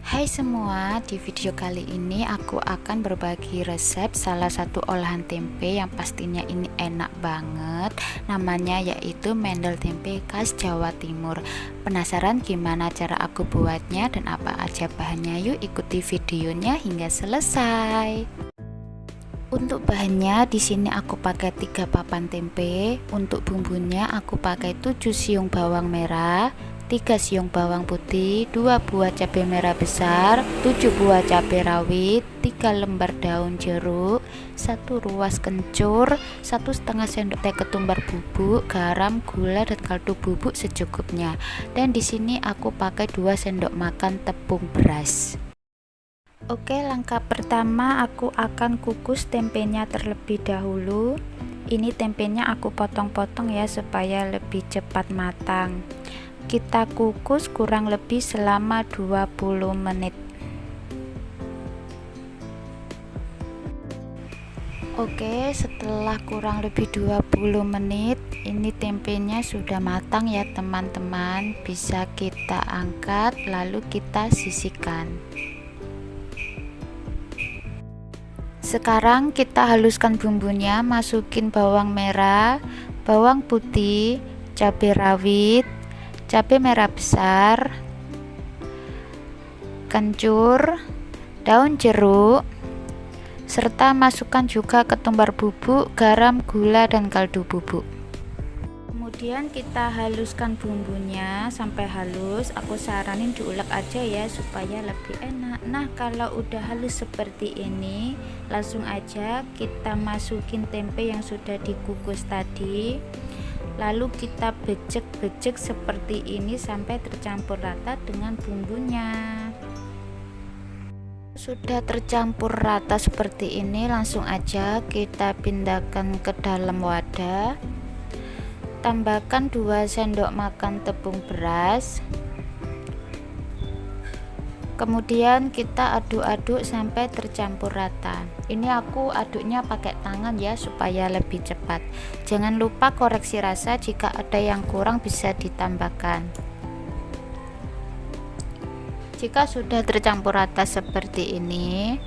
Hai semua, di video kali ini aku akan berbagi resep salah satu olahan tempe yang pastinya ini enak banget. Namanya yaitu mendel tempe khas Jawa Timur. Penasaran gimana cara aku buatnya dan apa aja bahannya? Yuk ikuti videonya hingga selesai. Untuk bahannya di sini aku pakai 3 papan tempe. Untuk bumbunya aku pakai 7 siung bawang merah, 3 siung bawang putih, 2 buah cabai merah besar, 7 buah cabai rawit, 3 lembar daun jeruk, 1 ruas kencur, 1,5 sendok teh ketumbar bubuk, garam, gula dan kaldu bubuk secukupnya. Dan di sini aku pakai 2 sendok makan tepung beras. Oke, langkah pertama aku akan kukus tempenya terlebih dahulu. Ini tempenya aku potong-potong ya supaya lebih cepat matang. Kita kukus kurang lebih selama 20 menit. Oke, setelah kurang lebih 20 menit ini tempenya sudah matang ya teman-teman. Bisa kita angkat lalu kita sisihkan. Sekarang kita haluskan bumbunya, masukin bawang merah, bawang putih, cabai rawit, cabai merah besar, kencur, daun jeruk, serta masukkan juga ketumbar bubuk, garam, gula dan kaldu bubuk. Kemudian kita haluskan bumbunya sampai halus. Aku saranin diulek aja ya supaya lebih enak. Nah, kalau udah halus seperti ini, langsung aja kita masukin tempe yang sudah dikukus tadi. Lalu kita bejek-bejek seperti ini sampai tercampur rata dengan bumbunya. Sudah tercampur rata seperti ini, langsung aja kita pindahkan ke dalam wadah. Tambahkan 2 sendok makan tepung beras. Kemudian kita aduk-aduk sampai tercampur rata. Ini aku aduknya pakai tangan ya supaya lebih cepat. Jangan lupa koreksi rasa, jika ada yang kurang bisa ditambahkan. Jika sudah tercampur rata seperti ini,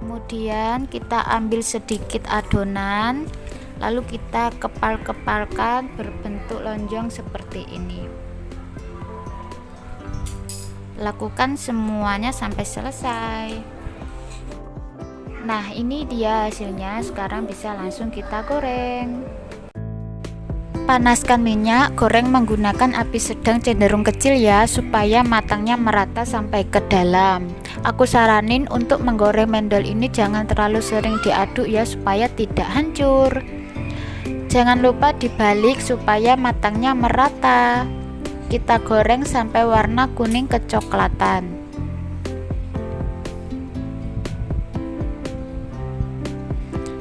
kemudian kita ambil sedikit adonan, lalu kita kepal-kepalkan berbentuk lonjong seperti ini. Lakukan semuanya sampai selesai. Nah, ini dia hasilnya. Sekarang bisa langsung kita goreng. Panaskan minyak, goreng menggunakan api sedang cenderung kecil ya, supaya matangnya merata sampai ke dalam. Aku saranin untuk menggoreng mendel ini jangan terlalu sering diaduk ya, supaya tidak hancur. Jangan lupa dibalik supaya matangnya merata. Kita goreng sampai warna kuning kecoklatan.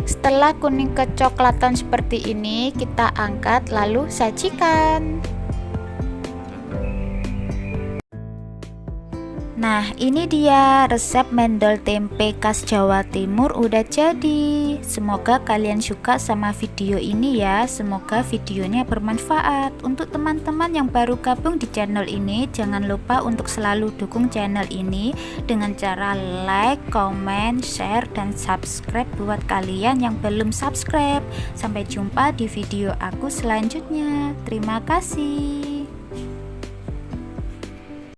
Setelah kuning kecoklatan seperti ini, kita angkat lalu sajikan. Nah, ini dia resep mendel tempe khas Jawa Timur udah jadi. Semoga kalian suka sama video ini ya. Semoga videonya bermanfaat. Untuk teman-teman yang baru gabung di channel ini, jangan lupa untuk selalu dukung channel ini dengan cara like, comment, share, dan subscribe buat kalian yang belum subscribe. Sampai jumpa di video aku selanjutnya. Terima kasih.